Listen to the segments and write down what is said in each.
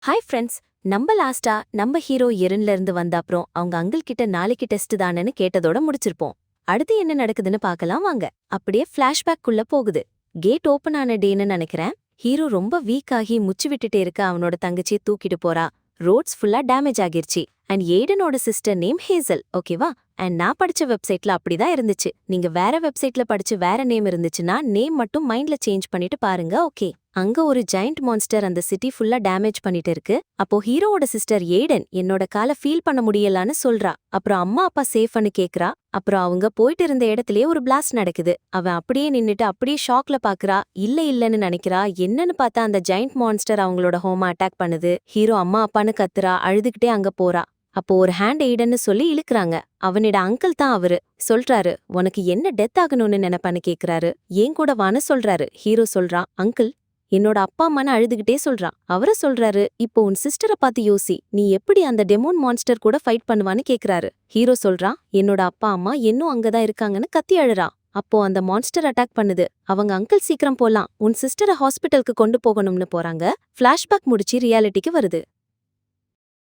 Hi friends. நம்ம லாஸ்டா நம்ம ஹீரோ எரின்ல இருந்து வந்த அப்புறம் அவங்க அங்கிள் கிட்ட நாளைக்கு டெஸ்ட் தானேன்னு கேட்டதோட முடிச்சிருப்போம். அடுத்து என்ன நடக்குதுன்னு பார்க்கலாம் வாங்க. அப்படியே ஃபிளாஷ்பேக்குள்ள போகுது. கேட் ஓபன் ஆன டேன்னு நினைக்கிறேன். ஹீரோ ரொம்ப வீக் ஆகி முச்சு விட்டுட்டே இருக்க அவனோட தங்கச்சியை தூக்கிட்டு போறா. ரோட்ஸ் ஃபுல்லா டேமேஜ் ஆகிருச்சு. அண்ட் ஏடனோட சிஸ்டர் நேம் ஹேசல், ஓகேவா? அண்ட் நான் படிச்ச வெப்சைட்ல அப்படிதான் இருந்துச்சு. நீங்க வேற வெப்சைட்ல படிச்சு வேற நேம் இருந்துச்சுன்னா நேம் மட்டும் மைண்ட்ல சேஞ்ச் பண்ணிட்டு பாருங்க, ஓகே? அங்க ஒரு ஜெயண்ட் மான்ஸ்டர் அந்த சிட்டி ஃபுல்லா டேமேஜ் பண்ணிட்டு இருக்கு. அப்போ ஹீரோவோட சிஸ்டர் ஏடன் என்னோட காலை ஃபீல் பண்ண முடியலான்னு சொல்றா. அப்புறம் அம்மா அப்பா சேஃப்னு கேக்குறா. அப்புறம் அவங்க போயிட்டு இருந்த இடத்துலயே ஒரு பிளாஸ்ட் நடக்குது. அவன் அப்படியே நின்னுட்டு அப்படியே ஷாக்ல பாக்குறா. இல்லன்னு நினைக்கிறா. என்னன்னு பார்த்தா அந்த ஜெயண்ட் மான்ஸ்டர் அவங்களோட ஹோமா அட்டாக் பண்ணுது. ஹீரோ அம்மா அப்பான்னு கத்துறா. அழுதுகிட்டே அங்க போறா. அப்போ ஒரு ஹேண்ட் எய்டன்னு சொல்லி இழுக்குறாங்க. அவனோட அங்கிள் தான் அவரு. சொல்றாரு, உனக்கு என்ன டெத் ஆகணும்னு நினைப்பான்னு கேக்குறாரு. ஏன் கூட வான்னு சொல்றாரு. ஹீரோ சொல்றான், அங்கிள் என்னோட அப்பா அம்மான்னு அழுதுகிட்டே சொல்றான். அவர சொல்றாரு, இப்போ உன் சிஸ்டரை பார்த்து யோசி, நீ எப்படி அந்த டெமோன் மான்ஸ்டர் கூட ஃபைட் பண்ணுவான்னு கேக்குறாரு. ஹீரோ சொல்றான், என்னோட அப்பா அம்மா இன்னும் அங்கதான் இருக்காங்கன்னு கத்தி அழுறான். அப்போ அந்த மான்ஸ்டர் அட்டாக் பண்ணுது. அவங்க அங்கிள் சீக்கிரம் போலாம், உன் சிஸ்டரை ஹாஸ்பிட்டலுக்கு கொண்டு போகணும்னு போறாங்க. ஃபிளாஷ்பேக் முடிச்சு ரியாலிட்டிக்கு வருது.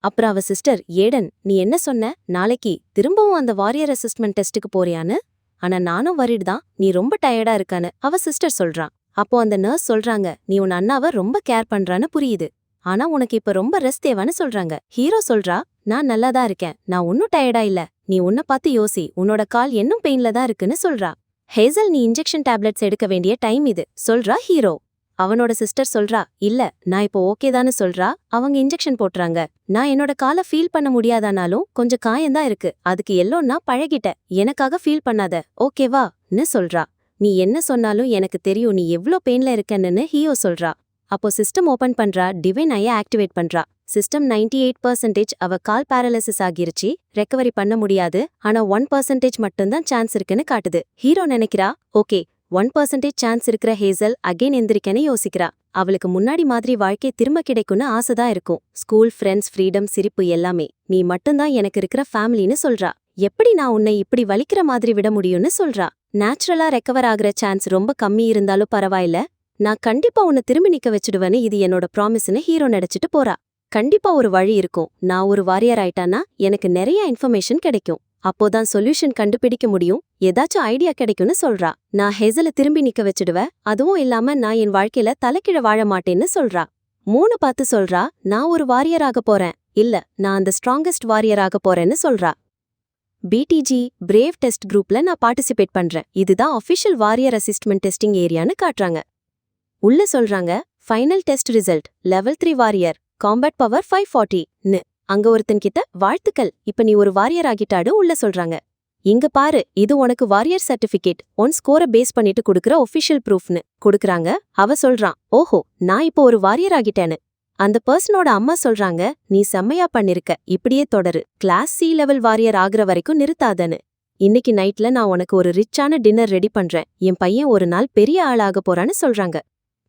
அப்புறம் அவ சிஸ்டர், ஏடன் நீ என்ன சொன்ன, நாளைக்கு திரும்பவும் அந்த வாரியர் அசிஸ்ட்மெண்ட் டெஸ்ட்டுக்கு போறியான்னு? ஆனா நானும் வரிடு தான், நீ ரொம்ப டயர்டா இருக்கான்னு அவ சிஸ்டர் சொல்றான். அப்போ அந்த நர்ஸ் சொல்றாங்க, நீ உன் அண்ணாவை ரொம்ப கேர் பண்றான்னு புரியுது. ஆனா உனக்கு இப்ப ரொம்ப ரெஸ்ட் தேவான்னு சொல்றாங்க. ஹீரோ சொல்றா, நான் நல்லாதான் இருக்கேன், நான் ஒன்னும் டயர்டா இல்ல, நீ உன்னை பார்த்து யோசி, உன்னோட கால் இன்னும் பெயின்ல தான் இருக்குன்னு சொல்றா. ஹேசல், நீ இன்ஜெக்ஷன் டேப்லெட்ஸ் எடுக்க வேண்டிய டைம் இது சொல்றா ஹீரோ. அவனோட சிஸ்டர் சொல்றா, இல்ல நான் இப்போ ஓகேதான்னு சொல்றா. அவங்க இன்ஜெக்ஷன் போட்டுறாங்க. நான் என்னோட காலை ஃபீல் பண்ண முடியாதானாலும் கொஞ்சம் காயம்தான் இருக்கு, அதுக்கு எல்லோன்னா பழகிட்ட, எனக்காக ஃபீல் பண்ணாத, ஓகேவான்னு சொல்றா. நீ என்ன சொன்னாலும் எனக்கு தெரியும் நீ எவ்ளோ பெயின்ல இருக்கன்னு ஹீரோ சொல்றா. அப்போ சிஸ்டம் ஓபன் பண்றா. டிவைன் ஐய ஆக்டிவேட் பண்றா. சிஸ்டம் 98% அவ கால் பேரலிசிஸ் ஆகிருச்சு, ரெக்கவரி பண்ண முடியாது. ஆனா 1% மட்டும்தான் சான்ஸ் இருக்குன்னு காட்டுது. ஹீரோ நினைக்கிறா, ஓகே 1% சான்ஸ் இருக்கிற ஹேசல் அகைன் எந்திரிக்கன்னு யோசிக்கிறா. அவளுக்கு முன்னாடி மாதிரி வாழ்க்கை திரும்ப கிடைக்கும்னு ஆசைதான் இருக்கும். ஸ்கூல், ஃப்ரெண்ட்ஸ், ஃப்ரீடம், சிரிப்பு எல்லாமே. நீ மட்டும்தான் எனக்கு இருக்கிற ஃபேமிலின்னு சொல்றா. எப்படி நான் உன்னை இப்படி வலிக்கிற மாதிரி விட முடியும்னு சொல்றா. நேச்சுரலா ரெக்கவர் ஆகுற சான்ஸ் ரொம்ப கம்மி இருந்தாலும் பரவாயில்ல, நான் கண்டிப்பா உன்னை திரும்பி நிக்க வச்சிடுவேன்னு இது என்னோட ப்ராமிஸ்னு ஹீரோ நினைச்சிட்டு போறா. கண்டிப்பா ஒரு வழி இருக்கும். நான் ஒரு வாரியர் ஆயிட்டானா எனக்கு நிறைய இன்ஃபர்மேஷன் கிடைக்கும். அப்போதான் சொல்யூஷன் கண்டுபிடிக்க முடியும், ஏதாச்சும் ஐடியா கிடைக்கும்னு சொல்றா. நான் ஹெசல திரும்பி நிக்க வச்சிடுவேன், அதுவும் இல்லாம நான் என் வாழ்க்கையில தலைக்கீழ வாழ மாட்டேன்னு சொல்றா. 3 பார்த்து சொல்றா, நான் ஒரு வாரியர் ஆக போறேன், இல்ல நான் அந்த ஸ்ட்ராங்கஸ்ட் வாரியர் ஆக போறேன்னு சொல்றா. பிடிஜி பிரேவ் டெஸ்ட் குரூப்ல நான் பார்ட்டிசிபேட் பண்றேன். இதுதான் அஃபிஷியல் வாரியர் அசிஸ்ட்மெண்ட் டெஸ்டிங் ஏரியான்னு காட்டுறாங்க. உள்ள சொல்றாங்க, final test result level 3 warrior, combat power 540ன்னு. அங்க ஒருத்தன் கிட்ட, வாழ்த்துக்கள், இப்ப நீ ஒரு வாரியர் ஆகிட்டாடு உள்ள சொல்றாங்க. இங்க பாரு, இது உனக்கு வாரியர் சர்டிபிகேட், உன் ஸ்கோரை பேஸ் பண்ணிட்டு கொடுக்கற ஒஃபிஷியல் ப்ரூஃப்னு கொடுக்கறாங்க. அவ சொல்றான், ஓஹோ நான் இப்போ ஒரு வாரியர் ஆகிட்டேன்னு. அந்த பர்சனோட அம்மா சொல்றாங்க, நீ செம்மையா பண்ணிருக்க, இப்படியே தொடரு, கிளாஸ் C லெவல் வாரியர் ஆகுற வரைக்கும் நிறுத்தாதன்னு. இன்னைக்கு நைட்ல நான் உனக்கு ஒரு ரிச்சான டின்னர் ரெடி பண்றேன், என் பையன் ஒரு நாள் பெரிய ஆளாக போறான்னு சொல்றாங்க.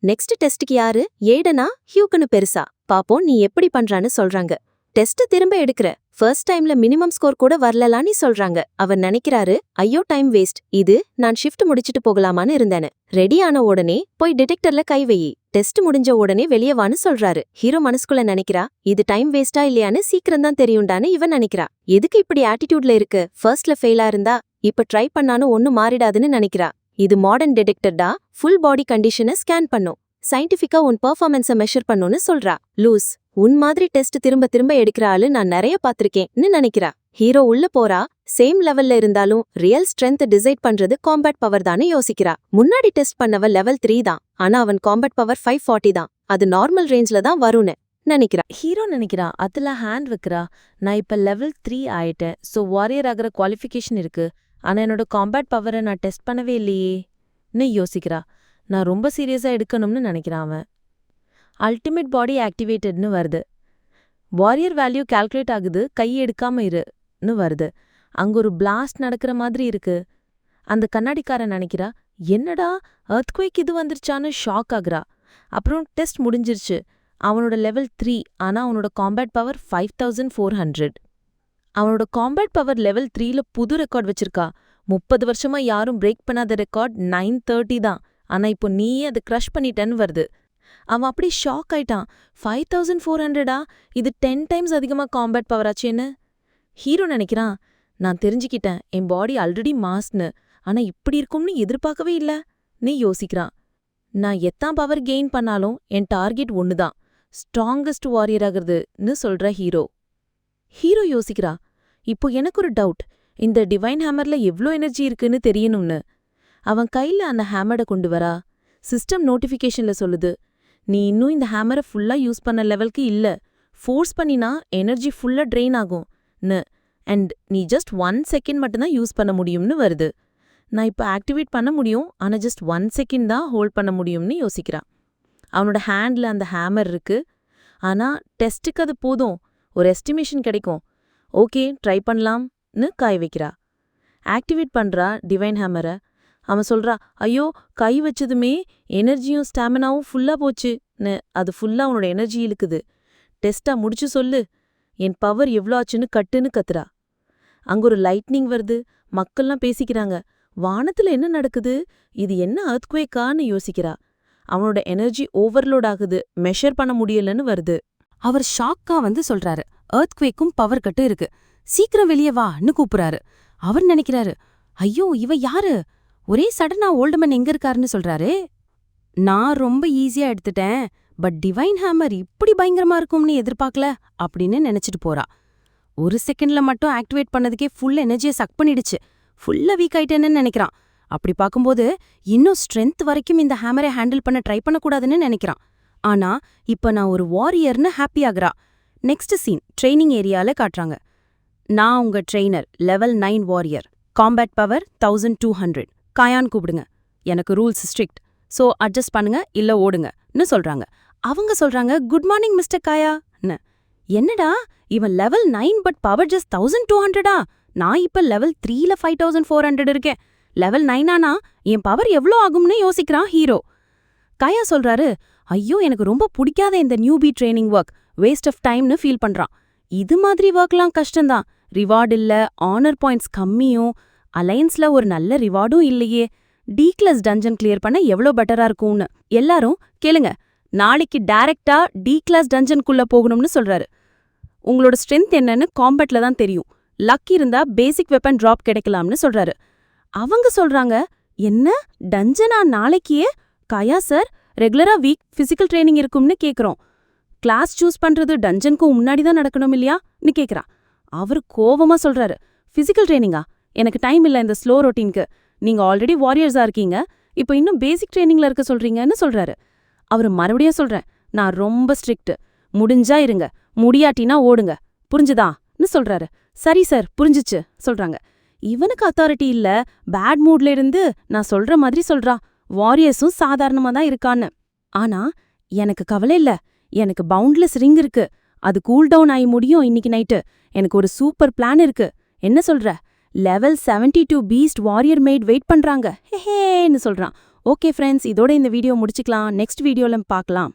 நெக்ஸ்ட் டெஸ்ட்டுக்கு யாரு, ஏடனா ஹியூக்குன்னு பெருசா பாப்போம் நீ எப்படி பண்றான்னு சொல்றாங்க. டெஸ்ட் திரும்ப எடுக்கிற ஃபர்ஸ்ட் டைம்ல மினிமம் ஸ்கோர் கூட வரலலான்னு சொல்றாங்க. அவர் நினைக்கிறாரு, ஐயோ டைம் வேஸ்ட், இது நான் ஷிஃப்ட் முடிச்சிட்டு போகலாமான்னு இருந்தேன்னு. ரெடி ஆன உடனே போய் டிடெக்டர்ல கை வெயி, டெஸ்ட் முடிஞ்ச உடனே வெளியவான்னு சொல்றாரு. ஹீரோ மனசுக்குள்ள நினைக்கிறா, இது டைம் வேஸ்டா இல்லையான்னு சீக்கிரம் தான் தெரியும்டான்னு இவன் நினைக்கிறா. எதுக்கு இப்படி ஆட்டிடியூட்ல இருக்கு, ஃபர்ஸ்ட்ல ஃபெயிலா இருந்தா இப்ப ட்ரை பண்ணானு ஒன்னும் மாறிடாதுன்னு நினைக்கிறா. இது மாடர்ன் டிடெக்டர்டா, ஃபுல் பாடி கண்டிஷனை ஸ்கேன் பண்ணும், சயின்டிஃபிக்கா உன் பெர்ஃபார்மன்ஸை மெஷர் பண்ணுன்னு சொல்றா. லூஸ், உன் மாதிரி டெஸ்ட் திரும்ப திரும்ப எடுக்கிற ஆளு நான் நிறைய பாத்திருக்கேன்னு நினைக்கிறா. ஹீரோ உள்ள போறா. சேம் லெவல்ல இருந்தாலும் ரியல் ஸ்ட்ரென்த் டிசைட் பண்றது காம்பேட் பவர் தானே யோசிக்கிறா. முன்னாடி டெஸ்ட் பண்ணவ லெவல் 3 தான், ஆனா அவன் காம்பேட் பவர் 540 தான், அது நார்மல் ரேஞ்ச்ல தான் வரும்னு நினைக்கிறா. ஹீரோ நினைக்கிறா. அதுல ஹேண்ட் வைக்கிறா. நான் இப்ப லெவல் 3 ஆயிட்டேன், சோ வாரியர் ஆகிற குவாலிஃபிகேஷன் இருக்கு, ஆனா என்னோட காம்பேட் பவரை நான் டெஸ்ட் பண்ணவே இல்லையேன்னு யோசிக்கிறா. நான் ரொம்ப சீரியஸா எடுக்கணும்னு நினைக்கிறான் அவன். அல்டிமேட் பாடி ஆக்டிவேட்டட்னு வருது. வாரியர் வேல்யூ கால்குலேட் ஆகுது, கை எடுக்காம இருன்னு வருது. அங்க ஒரு பிளாஸ்ட் நடக்கிற மாதிரி இருக்கு. அந்த கண்ணாடிக்காரன் நினைக்கிறா, என்னடா எர்த்குவேக் இது வந்துருச்சான்னு ஷாக் ஆகுறா. அப்புறம் டெஸ்ட் முடிஞ்சிருச்சு. அவனோட லெவல் 3, ஆனா அவனோட காம்பேட் பவர் 5400. அவனோட காம்பேட் பவர் லெவல் 3ல புது ரெக்கார்ட் வச்சிருக்கா. 30 வருஷமா யாரும் பிரேக் பண்ணாத ரெக்கார்ட் 930 தான், ஆனா இப்போ நீயே அதை க்ரஷ் பண்ணிட்டேன்னு வருது. அவன் அப்படி ஷாக் ஆயிட்டான். 5400 இது 10 டைம்ஸ் அதிகமா காம்பேட் பவர் ஆச்சேன்னு. ஹீரோ நினைக்கிறான், நான் தெரிஞ்சுக்கிட்டேன் என் பாடி ஆல்ரெடி மாஸ்னு, ஆனா இப்படி இருக்கும்னு எதிர்பார்க்கவே இல்ல. நீ யோசிக்கிறான், நான் எத்தான் பவர் கெயின் பண்ணாலும் என் டார்கெட் ஒண்ணுதான், ஸ்ட்ராங்கஸ்ட் வாரியர் ஆகுறதுன்னு சொல்ற ஹீரோ. ஹீரோ யோசிக்கிறா, இப்போ எனக்கு ஒரு டவுட், இந்த டிவைன் ஹேமர்ல எவ்ளோ எனர்ஜி இருக்குன்னு தெரியணும்னு. அவன் கையில அந்த ஹேமரை கொண்டு வரா. சிஸ்டம் நோட்டிஃபிகேஷன்ல சொல்லுது, நீ இன்னும் இந்த ஹேமரை ஃபுல்லா யூஸ் பண்ண லெவலுக்கு இல்ல, ஃபோர்ஸ் பண்ணினா எனர்ஜி ஃபுல்லா ட்ரெயின் ஆகும்னு, அண்ட் நீ ஜஸ்ட் 1 செகண்ட் மட்டும்தான் யூஸ் பண்ண முடியும்னு வருது. நான் இப்போ ஆக்டிவேட் பண்ண முடியும், ஆனா ஜஸ்ட் 1 செகண்ட் தான் ஹோல்ட் பண்ண முடியும்னு யோசிக்கிறான். அவனோட ஹேண்ட்ல அந்த ஹேமர் இருக்கு, ஆனா டெஸ்ட்டுக்கு அது போதும், ஒரு எஸ்டிமேஷன் கிடைக்கும். ஓகே ட்ரை பண்ணலாம்னு காய வைக்கிறா. ஆக்டிவேட் பண்றா டிவைன் ஹேமரை. அவன் சொல்றா, ஐயோ கை வச்சதுமே எனர்ஜியும் ஸ்டாமினாவும் ஃபுல்லா போச்சுன்னு. அது ஃபுல்லா அவனோட எனர்ஜி இழுக்குது. டெஸ்டா முடிச்சு சொல்லு, என் பவர் எவ்ளோ ஆச்சுன்னு கட்டுன்னு கத்துறா. அங்க ஒரு லைட்னிங் வருது, மக்கள்லாம் பேசிக்கிறாங்க. வானத்துல என்ன நடக்குது, இது என்ன எர்த்குவேக்கான்னு யோசிக்கிறா. அவனோட எனர்ஜி ஓவர்லோட் ஆகுது, மெஷர் பண்ண முடியலன்னு வருது. அவர் ஷாக்கா வந்து சொல்றாரு, எர்த்குவேக்கும் பவர் கட்டு இருக்கு, சீக்கிரம் வெளியே வான்னு கூப்பிடுறாரு. அவர் நினைக்கிறாரு, ஐயோ இவ யாரு, ஒரே சடனா ஓல்டுமேன் எங்க இருக்காருன்னு சொல்றாரு. நான் ரொம்ப ஈஸியா எடுத்துட்டேன், பட் டிவைன் ஹேமர் இப்படி பயங்கரமா இருக்கும்னு எதிர்பார்க்கல அப்படின்னு நினைச்சிட்டு போறா. ஒரு செகண்ட்ல மட்டும் ஆக்டிவேட் பண்ணதுக்கே ஃபுல் எனர்ஜியை சக் பண்ணிடுச்சு. ஃபுல்லா வீக் ஆயிட்டேன்னு நினைக்கிறான். அப்படி பார்க்கும்போது இன்னும் ஸ்ட்ரென்த் வரைக்கும் இந்த ஹேமரை ஹேண்டில் பண்ண ட்ரை பண்ணக்கூடாதுன்னு நினைக்கிறான். ஆனா இப்ப நான் ஒரு வாரியர்னு ஹாப்பி ஆகுறா. நெக்ஸ்ட் சீன் ட்ரைனிங் ஏரியால காட்டுறாங்க. நான் உங்க trainer, level 9 warrior, combat power 1200, காயான் கூப்பிடுங்க, எனக்கு ரூல்ஸ் ஸ்ட்ரிக்ட், சோ அட்ஜஸ்ட் பண்ணுங்க இல்ல ஓடுங்கன்னு சொல்றாங்க. அவங்க சொல்றாங்க, குட் மார்னிங் மிஸ்டர் காயான்னு. என்னடா இவன் லெவல் 9 பட் பவர் ஜஸ்ட் 1200? நான் இப்ப லெவல் 3ல 5400 இருக்கேன். லெவல் 9 ஆனா என் பவர் எவ்ளோ ஆகும்னு யோசிக்கிறான் ஹீரோ. காயா சொல்றாரு, ஐயோ எனக்கு ரொம்ப பிடிக்காத இந்த newbie training work, waste of டைம்னு ஃபீல் பண்றான். இது மாதிரி ஒர்க்லாம் கஷ்டம்தான், ரிவார்டு இல்ல, ஆனர் பாயிண்ட்ஸ் கம்மியும், அலைன்ஸ்ல ஒரு நல்ல ரிவார்டும் இல்லையே, டி கிளாஸ் டஞ்சன் கிளியர் பண்ண எவ்ளோ பெட்டரா இருக்கும்னு. எல்லாரும் கேளுங்க, நாளைக்கு டைரக்டா டி கிளாஸ் டஞ்சனுக்குள்ள போகணும்னு சொல்றாரு. உங்களோட ஸ்ட்ரென்த் என்னன்னு காம்பேட்ல தான் தெரியும், லக் இருந்தா பேசிக் வெப்பன் டிராப் கிடைக்கலாம்னு சொல்றாரு. அவங்க சொல்றாங்க, என்ன டஞ்சனா நாளைக்கே? காயா சார், ரெகுலரா வீக் பிசிக்கல் ட்ரைனிங் இருக்கும்னு கேக்குறோம். கிளாஸ் சூஸ் பண்றது டஞ்சனுக்கு முன்னாடி தான் நடக்கணும் இல்லையான்னு கேக்குறா. அவரு கோவமா சொல்றாரு, பிசிக்கல் ட்ரைனிங்கா? எனக்கு டைம் இல்ல இந்த ஸ்லோ ரொட்டீனுக்கு, நீங்க ஆல்ரெடி வாரியர்ஸா இருக்கீங்க, இப்போ இன்னும் பேசிக் ட்ரைனிங்ல இருக்க சொல்றீங்கன்னு சொல்றாரு. அவரு மறுபடியும் சொல்றேன், நான் ரொம்ப ஸ்ட்ரிக்ட், முடிஞ்சா இருங்க, முடியாட்டினா ஓடுங்க, புரிஞ்சுதான்னு சொல்றாரு. சரி சார் புரிஞ்சுச்சு சொல்றாங்க. இவனுக்கு அத்தாரிட்டி இல்ல, பேட் மூட்ல இருந்து நான் சொல்ற மாதிரி சொல்றா, வாரியர்ஸும் சாதாரணமா தான் இருக்கான்னு. ஆனா எனக்கு கவலை இல்ல, எனக்கு பவுண்ட்லெஸ் ரிங் இருக்கு, அது கூல் டவுன் ஆகி முடியும் இன்னைக்கு நைட்டு. எனக்கு ஒரு சூப்பர் பிளான் இருக்கு, என்ன சொல்ற? Level 72 beast warrior mate wait பண்றாங்க, ஹேன்னு சொல்றான். ஓகே ஃப்ரெண்ட்ஸ், இதோட இந்த வீடியோ முடிச்சுக்கலாம், நெக்ஸ்ட் வீடியோல பார்க்கலாம்.